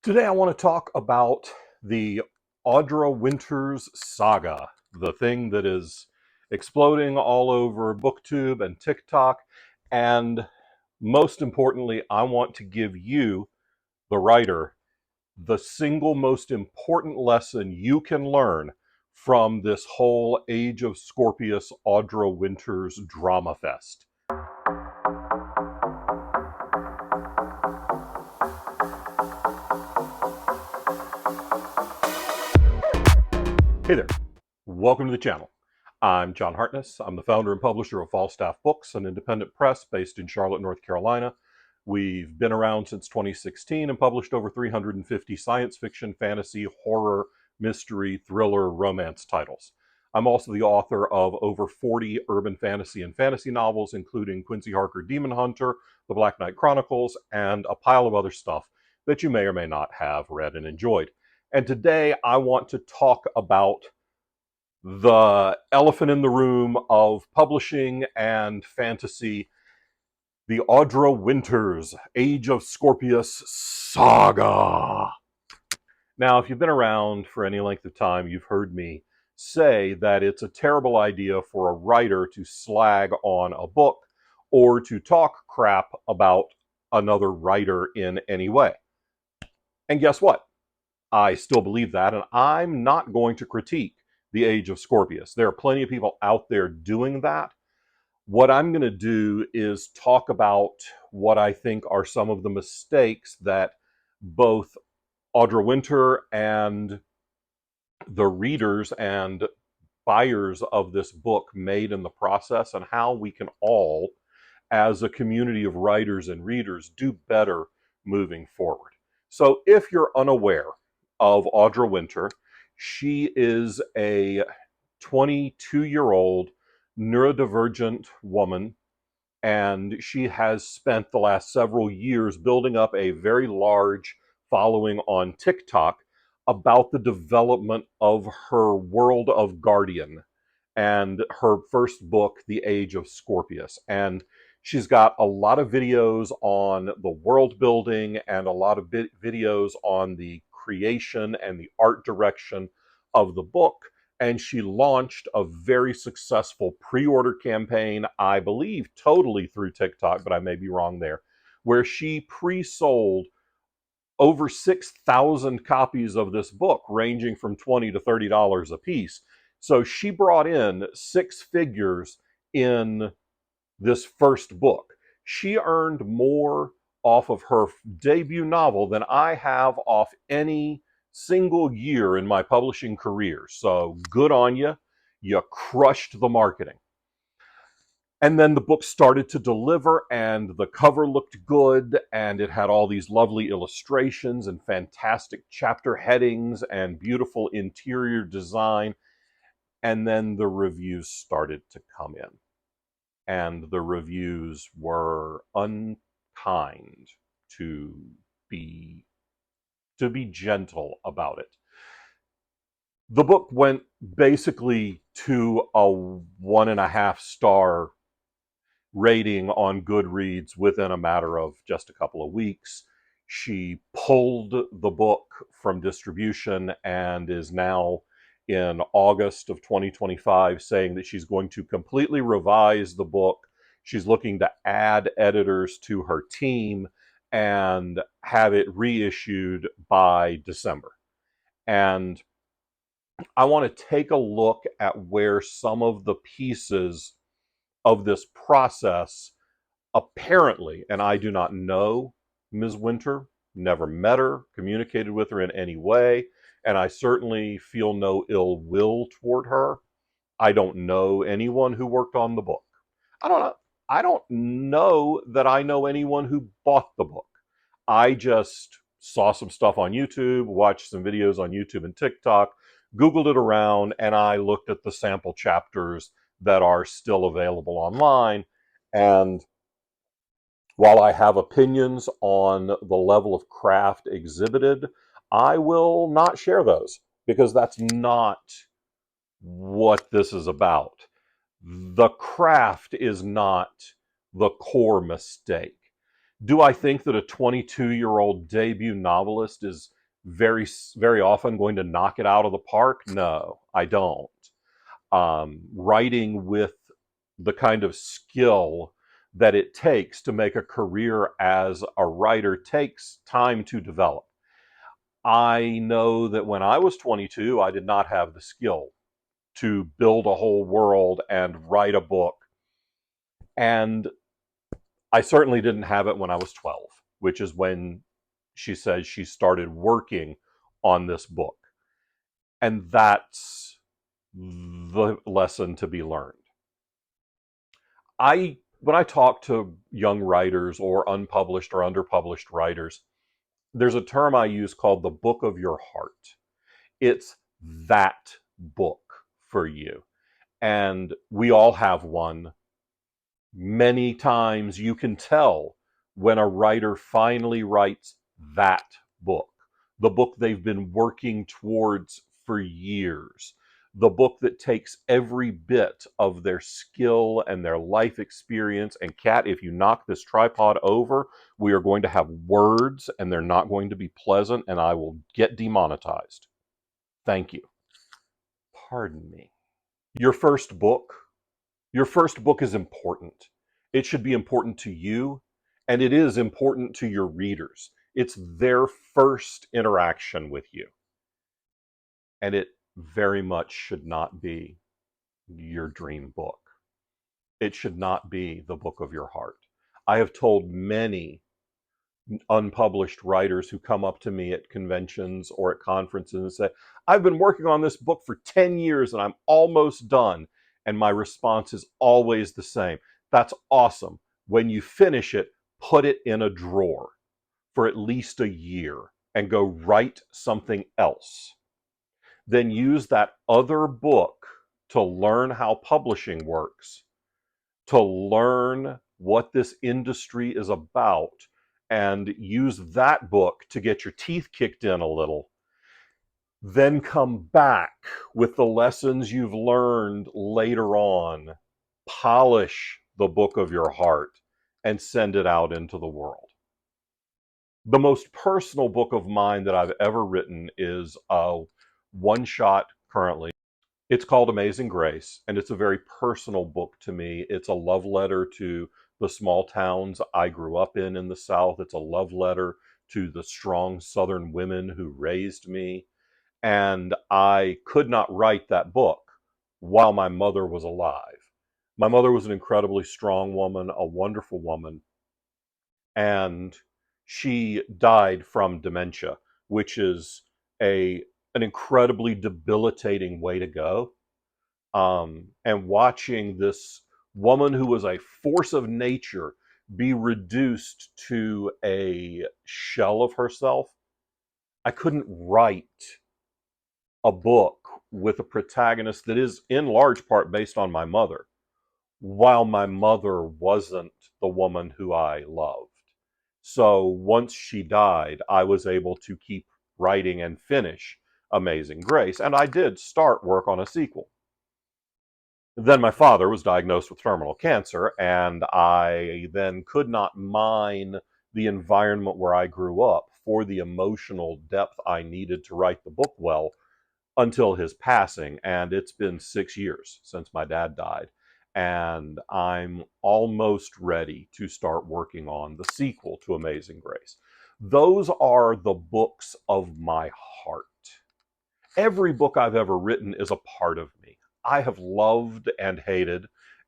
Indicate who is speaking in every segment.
Speaker 1: Today I want to talk about the Audra Winters Saga, the thing that is exploding all over Booktube and TikTok. And most importantly, I want to give you, the writer, the single most important lesson you can learn from this whole Age of Scorpius Audra Winters drama fest. Hey there, welcome to the channel. I'm John Hartness. I'm the founder and publisher of Falstaff Books, an independent press based in Charlotte, North Carolina. We've been around since 2016 and published over 350 science fiction, fantasy, horror, mystery, thriller, romance titles. I'm also the author of over 40 urban fantasy and fantasy novels, including Quincy Harker Demon Hunter, The Black Knight Chronicles, and a pile of other stuff that you may or may not have read and enjoyed. And today I want to talk about the elephant in the room of publishing and fantasy, the Audra Winters Age of Scorpius Saga. Now, if you've been around for any length of time, you've heard me say that it's a terrible idea for a writer to slag on a book or to talk crap about another writer in any way. And guess what? I still believe that, and I'm not going to critique the Age of Scorpius. There are plenty of people out there doing that. What I'm going to do is talk about what I think are some of the mistakes that both Audra Winter and the readers and buyers of this book made in the process, and how we can all, as a community of writers and readers, do better moving forward. So if you're unaware of Audra Winter, she is a 22-year-old neurodivergent woman, and she has spent the last several years building up a very large following on TikTok about the development of her world of Guardian and her first book, The Age of Scorpius. And she's got a lot of videos on the world building and a lot of videos on the creation and the art direction of the book. And she launched a very successful pre-order campaign, I believe totally through TikTok, but I may be wrong there, where she pre-sold over 6,000 copies of this book, ranging from $20 to $30 a piece. So she brought in six figures in this first book. She earned more off of her debut novel than I have off any single year in my publishing career. So good on you. You crushed the marketing. And then the book started to deliver, and the cover looked good, and it had all these lovely illustrations and fantastic chapter headings and beautiful interior design. And then the reviews started to come in. And the reviews were unkind, to be gentle about it. The book went basically to a 1.5 star rating on Goodreads within a matter of just a couple of weeks. She pulled the book from distribution and is now in August of 2025 saying that she's going to completely revise the book. She's looking to add editors to her team and have it reissued by December. And I want to take a look at where some of the pieces of this process apparently, and I do not know Ms. Winter, never met her, communicated with her in any way, and I certainly feel no ill will toward her. I don't know anyone who worked on the book. I don't know that I know anyone who bought the book. I just saw some stuff on YouTube, watched some videos on YouTube and TikTok, Googled it around, and I looked at the sample chapters that are still available online. And while I have opinions on the level of craft exhibited, I will not share those, because that's not what this is about. The craft is not the core mistake. Do I think that a 22-year-old debut novelist is very often going to knock it out of the park? No, I don't. Writing with the kind of skill that it takes to make a career as a writer takes time to develop. I know that when I was 22, I did not have the skill to build a whole world and write a book. And I certainly didn't have it when I was 12, which is when she says she started working on this book. And that's the lesson to be learned. When I talk to young writers or unpublished or underpublished writers, there's a term I use called the book of your heart. It's that book for you. And we all have one. Many times you can tell when a writer finally writes that book, the book they've been working towards for years, the book that takes every bit of their skill and their life experience. And Kat, if you knock this tripod over, we are going to have words and they're not going to be pleasant and I will get demonetized. Thank you. Pardon me. Your first book is important. It should be important to you, and it is important to your readers. It's their first interaction with you. And it very much should not be your dream book. It should not be the book of your heart. I have told many unpublished writers who come up to me at conventions or at conferences and say, I've been working on this book for 10 years and I'm almost done. And my response is always the same. That's awesome. When you finish it, put it in a drawer for at least a year and go write something else. Then use that other book to learn how publishing works, to learn what this industry is about, and use that book to get your teeth kicked in a little. Then come back with the lessons you've learned later on, polish the book of your heart, and send it out into the world. The most personal book of mine that I've ever written is a one-shot currently. It's called Amazing Grace, and it's a very personal book to me. It's a love letter to the small towns I grew up in the South. It's a love letter to the strong Southern women who raised me. And I could not write that book while my mother was alive. My mother was an incredibly strong woman, a wonderful woman, and she died from dementia, which is an incredibly debilitating way to go. And watching this woman who was a force of nature be reduced to a shell of herself, I couldn't write a book with a protagonist that is in large part based on my mother, while my mother wasn't the woman who I loved. So once she died, I was able to keep writing and finish Amazing Grace, and I did start work on a sequel. Then my father was diagnosed with terminal cancer, and I then could not mine the environment where I grew up for the emotional depth I needed to write the book well until his passing. And it's been 6 years since my dad died. And I'm almost ready to start working on the sequel to Amazing Grace. Those are the books of my heart. Every book I've ever written is a part of me. I have loved and hated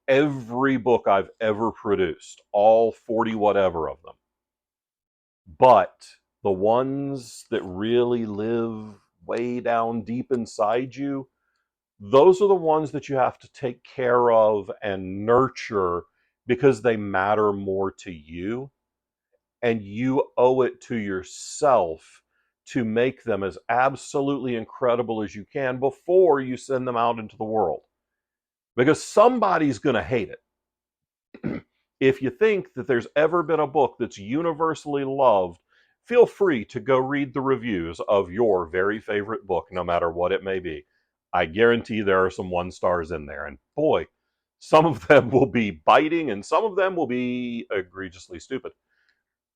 Speaker 1: every book I've ever produced, all 40 whatever of them. But the ones that really live way down deep inside you, those are the ones that you have to take care of and nurture because they matter more to you. And you owe it to yourself to make them as absolutely incredible as you can before you send them out into the world. Because somebody's going to hate it. If you think that there's ever been a book that's universally loved, feel free to go read the reviews of your very favorite book, no matter what it may be. I guarantee there are some 1 stars in there. And boy, some of them will be biting and some of them will be egregiously stupid.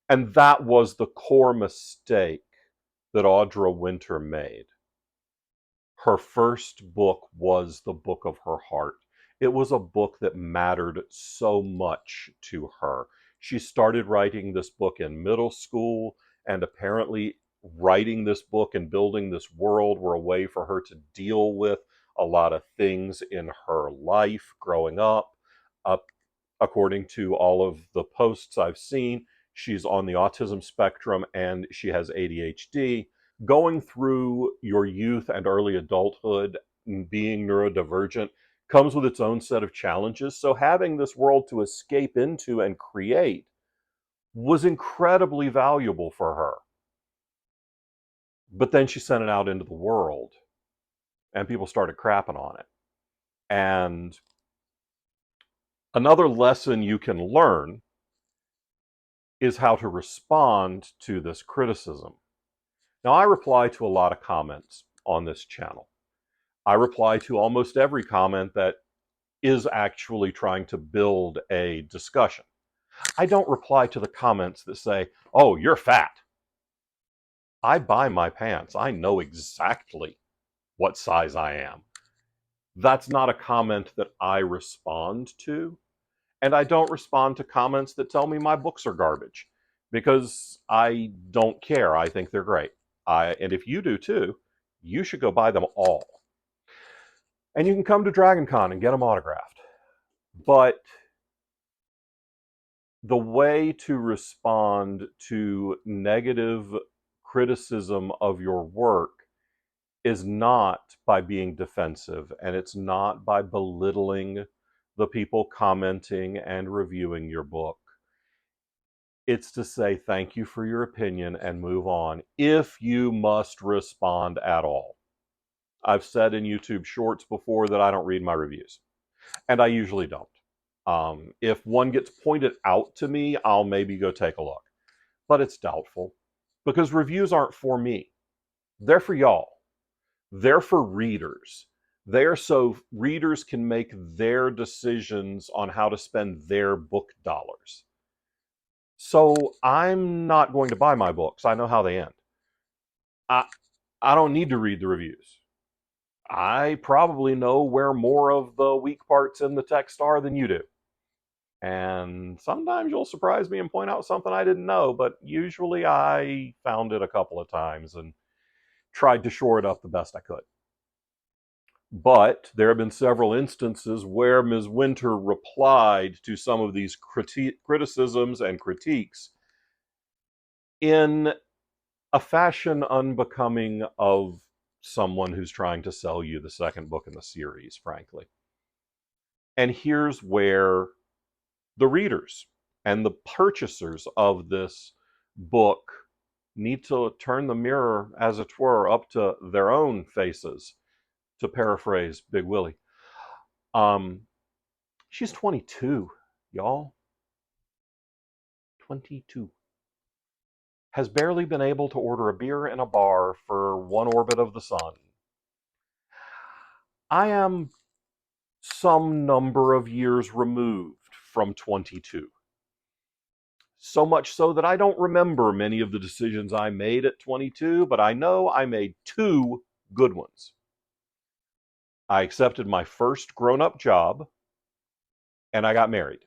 Speaker 1: And that was the core mistake that Audra Winter made. Her first book was the book of her heart. It was a book that mattered so much to her. She started writing this book in middle school, and apparently writing this book and building this world were a way for her to deal with a lot of things in her life growing up. According to all of the posts I've seen, she's on the autism spectrum and she has ADHD. Going through your youth and early adulthood and being neurodivergent comes with its own set of challenges. So having this world to escape into and create was incredibly valuable for her. But then she sent it out into the world and people started crapping on it. And another lesson you can learn is how to respond to this criticism. Now, I reply to a lot of comments on this channel. I reply to almost every comment that is actually trying to build a discussion. I don't reply to the comments that say, "Oh, you're fat." I buy my pants. I know exactly what size I am. That's not a comment that I respond to. And I don't respond to comments that tell me my books are garbage, because I don't care. I think they're great. And if you do too, you should go buy them all. And you can come to DragonCon and get them autographed. But the way to respond to negative criticism of your work is not by being defensive, and it's not by belittling the people commenting and reviewing your book. It's to say thank you for your opinion and move on, if you must respond at all. I've said in YouTube Shorts before that I don't read my reviews, and I usually don't. If one gets pointed out to me, I'll maybe go take a look, but it's doubtful, because reviews aren't for me. They're for y'all. They're for readers. They're so readers can make their decisions on how to spend their book dollars. So I'm not going to buy my books. I know how they end. I don't need to read the reviews. I probably know where more of the weak parts in the text are than you do. And sometimes you'll surprise me and point out something I didn't know, but usually I found it a couple of times and tried to shore it up the best I could. But there have been several instances where Ms. Winter replied to some of these criticisms and critiques in a fashion unbecoming of someone who's trying to sell you the second book in the series, frankly. And here's where the readers and the purchasers of this book need to turn the mirror, as it were, up to their own faces, to paraphrase Big Willie. She's 22, y'all. 22. Has barely been able to order a beer in a bar for one orbit of the sun. I am some number of years removed from 22. So much so that I don't remember many of the decisions I made at 22, but I know I made two good ones. I accepted my first grown-up job, and I got married.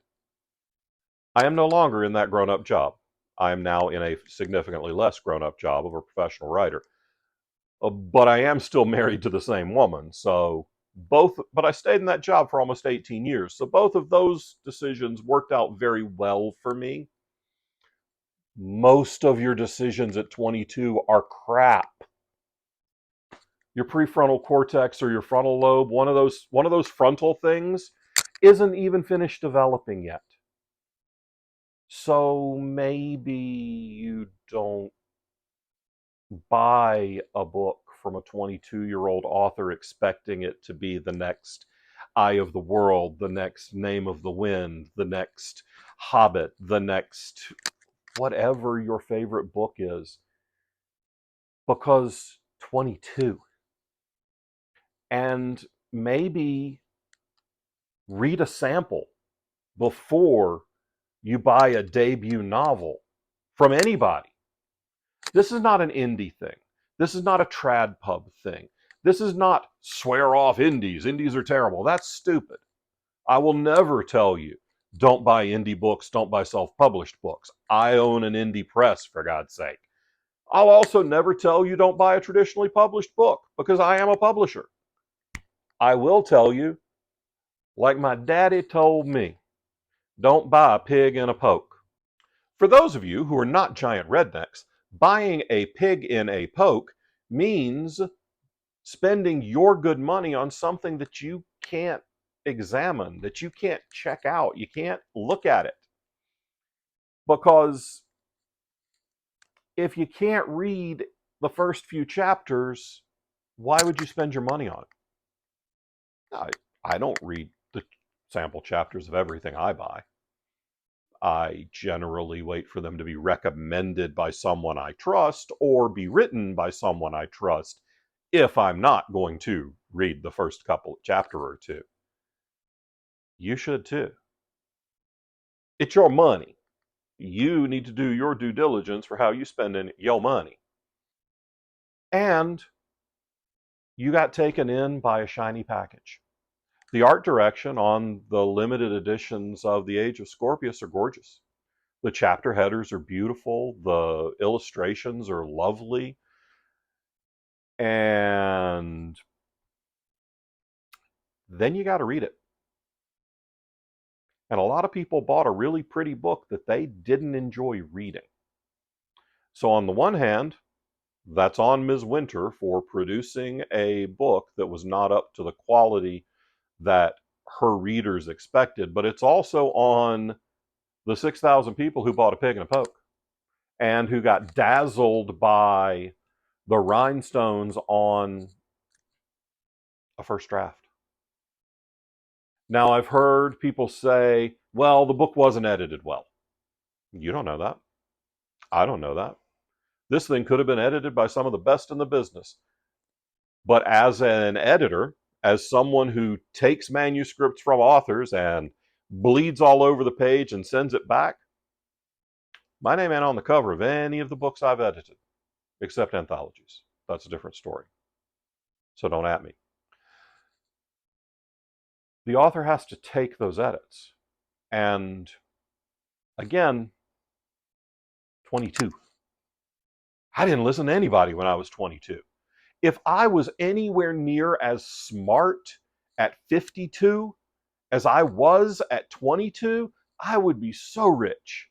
Speaker 1: I am no longer in that grown-up job. I am now in a significantly less grown-up job of a professional writer. But I am still married to the same woman, so but I stayed in that job for almost 18 years. So both of those decisions worked out very well for me. Most of your decisions at 22 are crap. Your prefrontal cortex or your frontal lobe, one of those frontal things, isn't even finished developing yet. So maybe you don't buy a book from a 22-year-old author expecting it to be the next Eye of the World, the next Name of the Wind, the next Hobbit, the next whatever your favorite book is, because 22. And maybe read a sample before you buy a debut novel from anybody. This is not an indie thing. This is not a trad pub thing. This is not swear off indies. Indies are terrible. That's stupid. I will never tell you, don't buy indie books, don't buy self-published books. I own an indie press, for God's sake. I'll also never tell you don't buy a traditionally published book, because I am a publisher. I will tell you, like my daddy told me, don't buy a pig in a poke. For those of you who are not giant rednecks, buying a pig in a poke means spending your good money on something that you can't examine, that you can't check out, you can't look at it. Because if you can't read the first few chapters, why would you spend your money on it? I don't read the sample chapters of everything I buy. I generally wait for them to be recommended by someone I trust or be written by someone I trust if I'm not going to read the first chapter or two. You should too. It's your money. You need to do your due diligence for how you spend your money. And you got taken in by a shiny package. The art direction on the limited editions of the Age of Scorpius are gorgeous. The chapter headers are beautiful. The illustrations are lovely. And then you got to read it. And a lot of people bought a really pretty book that they didn't enjoy reading. So on the one hand, that's on Ms. Winter for producing a book that was not up to the quality that her readers expected, but it's also on the 6,000 people who bought a pig in a poke and who got dazzled by the rhinestones on a first draft. Now, I've heard people say, well, the book wasn't edited well. You don't know that. I don't know that. This thing could have been edited by some of the best in the business. But as an editor, as someone who takes manuscripts from authors and bleeds all over the page and sends it back, my name ain't on the cover of any of the books I've edited, except anthologies. That's a different story. So don't at me. The author has to take those edits. And again, 22. I didn't listen to anybody when I was 22. If I was anywhere near as smart at 52 as I was at 22, I would be so rich.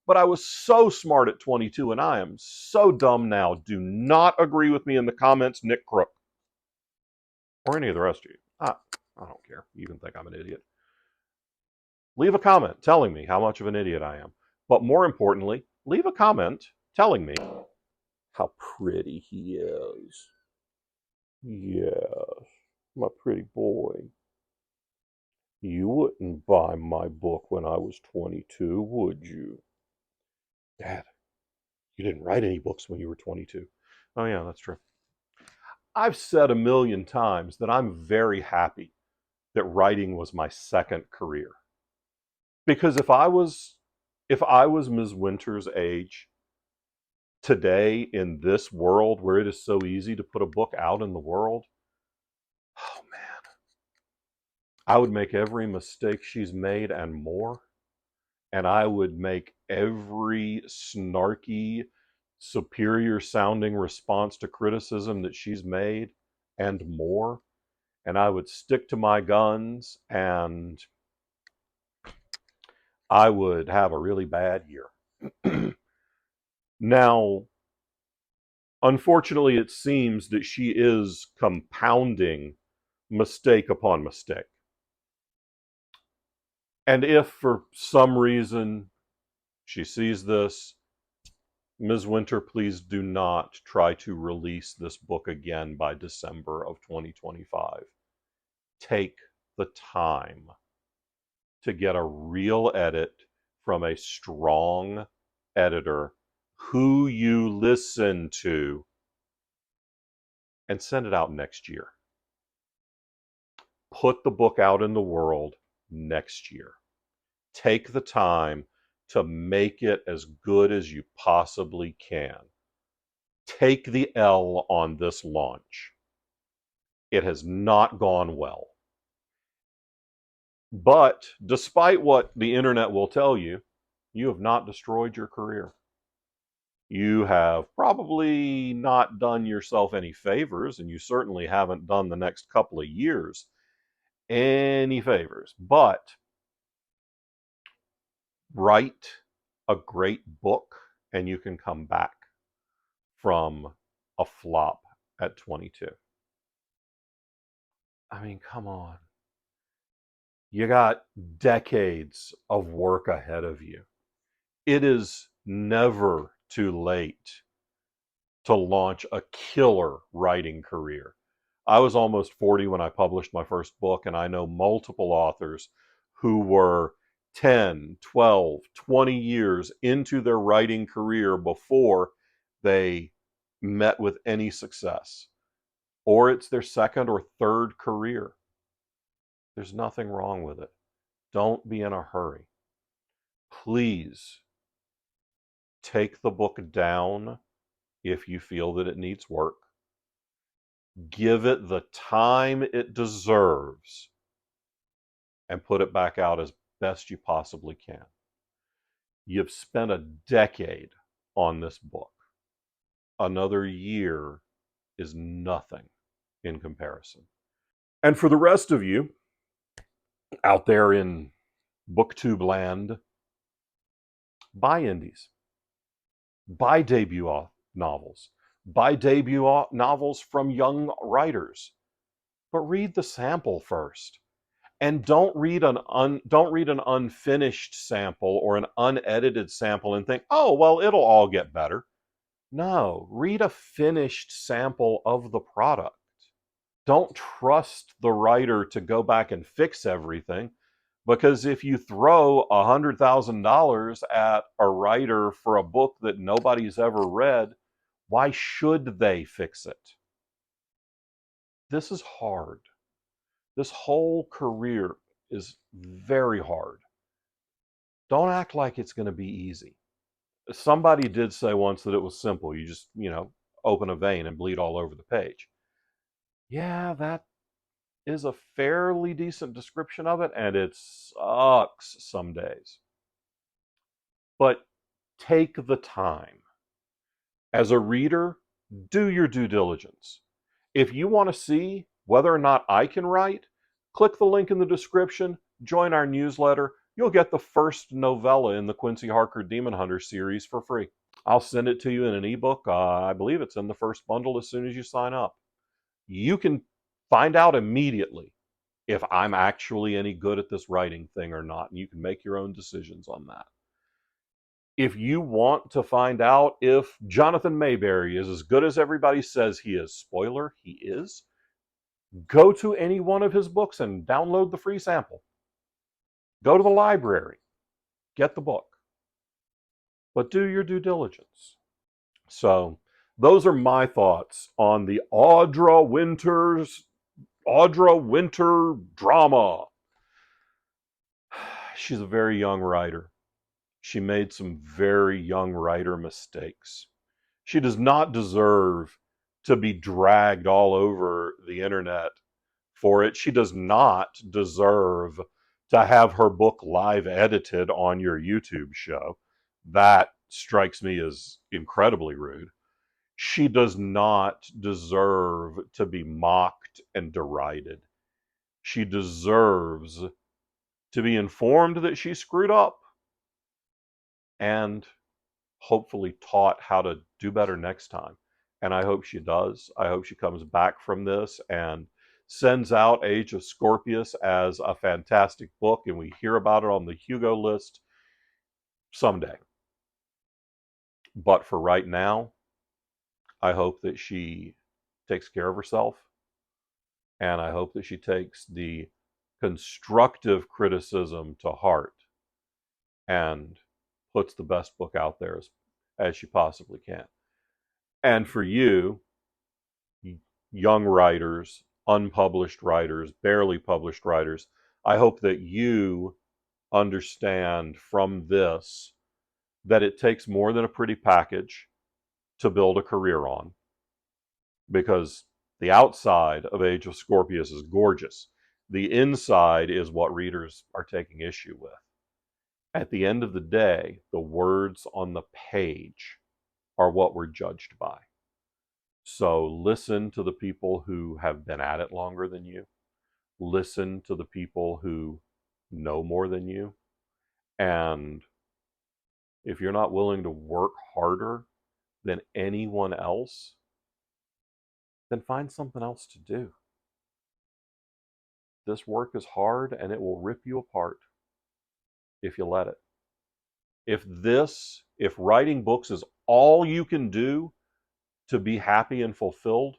Speaker 1: But I was so smart at 22 and I am so dumb now. Do not agree with me in the comments, Nick Crook. Or any of the rest of you. I don't care. You can think I'm an idiot. Leave a comment telling me how much of an idiot I am. But more importantly, leave a comment telling me how pretty he is. Yes, my pretty boy. You wouldn't buy my book when I was 22, would you? Dad, you didn't write any books when you were 22. Oh yeah, that's true. I've said a million times that I'm very happy that writing was my second career. Because if I was Ms. Winter's age today in this world where it is so easy to put a book out in the world, oh man, I would make every mistake she's made and more. And I would make every snarky, superior sounding response to criticism that she's made and more. And I would stick to my guns and I would have a really bad year. Now, unfortunately, it seems that she is compounding mistake upon mistake. And if for some reason she sees this, Ms. Winter, please do not try to release this book again by December of 2025. Take the time to get a real edit from a strong editor who you listen to and send it out next year. Put the book out in the world next year. Take the time to make it as good as you possibly can. Take the L on this launch. It has not gone well. But despite what the internet will tell you, you have not destroyed your career. You have probably not done yourself any favors, and you certainly haven't done the next couple of years any favors. But write a great book, and you can come back from a flop at 22. I mean, come on. You got decades of work ahead of you. It is never too late to launch a killer writing career. I was almost 40 when I published my first book, and I know multiple authors who were 10, 12, 20 years into their writing career before they met with any success. Or it's their second or third career. There's nothing wrong with it. Don't be in a hurry. Please take the book down if you feel that it needs work. Give it the time it deserves and put it back out as best you possibly can. You've spent a decade on this book. Another year is nothing in comparison. And for the rest of you out there in Booktube land, buy indies. Buy debut novels. Buy debut novels from young writers. But read the sample first. And don't read an unfinished sample or an unedited sample and think, oh, well, it'll all get better. No, read a finished sample of the product. Don't trust the writer to go back and fix everything, because if you throw $100,000 at a writer for a book that nobody's ever read, why should they fix it? This is hard. This whole career is very hard. Don't act like it's going to be easy. Somebody did say once that it was simple. You just, open a vein and bleed all over the page. Yeah, that is a fairly decent description of it, and it sucks some days. But take the time. As a reader, do your due diligence. If you want to see whether or not I can write, click the link in the description, join our newsletter. You'll get the first novella in the Quincy Harker Demon Hunter series for free. I'll send it to you in an ebook. I believe it's in the first bundle as soon as you sign up. You can find out immediately if I'm actually any good at this writing thing or not, and you can make your own decisions on that. If you want to find out if Jonathan Mayberry is as good as everybody says he is, spoiler, he is, go to any one of his books and download the free sample. Go to the library, get the book, but do your due diligence. So those are my thoughts on the Audra Winter drama. She's a very young writer. She made some very young writer mistakes. She does not deserve to be dragged all over the internet for it. She does not deserve to have her book live edited on your YouTube show. That strikes me as incredibly rude. She does not deserve to be mocked and derided. She deserves to be informed that she screwed up and hopefully taught how to do better next time. And I hope she does. I hope she comes back from this and sends out Age of Scorpius as a fantastic book, and we hear about it on the Hugo list someday. But for right now, I hope that she takes care of herself, and I hope that she takes the constructive criticism to heart and puts the best book out there as she possibly can. And for you, young writers, unpublished writers, barely published writers, I hope that you understand from this that it takes more than a pretty package to build a career on, because the outside of Age of Scorpius is gorgeous. The inside is what readers are taking issue with. At the end of the day, the words on the page are what we're judged by. So listen to the people who have been at it longer than you. Listen to the people who know more than you. And if you're not willing to work harder than anyone else, then find something else to do. This work is hard and it will rip you apart if you let it. If writing books is all you can do to be happy and fulfilled,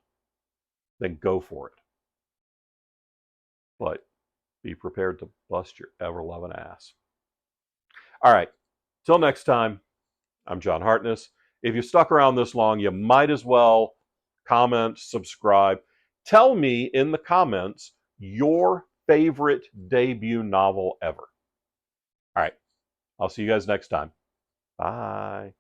Speaker 1: then go for it. But be prepared to bust your ever-loving ass. All right, till next time, I'm John Hartness. If you stuck around this long, you might as well comment, subscribe. Tell me in the comments your favorite debut novel ever. All right, I'll see you guys next time. Bye.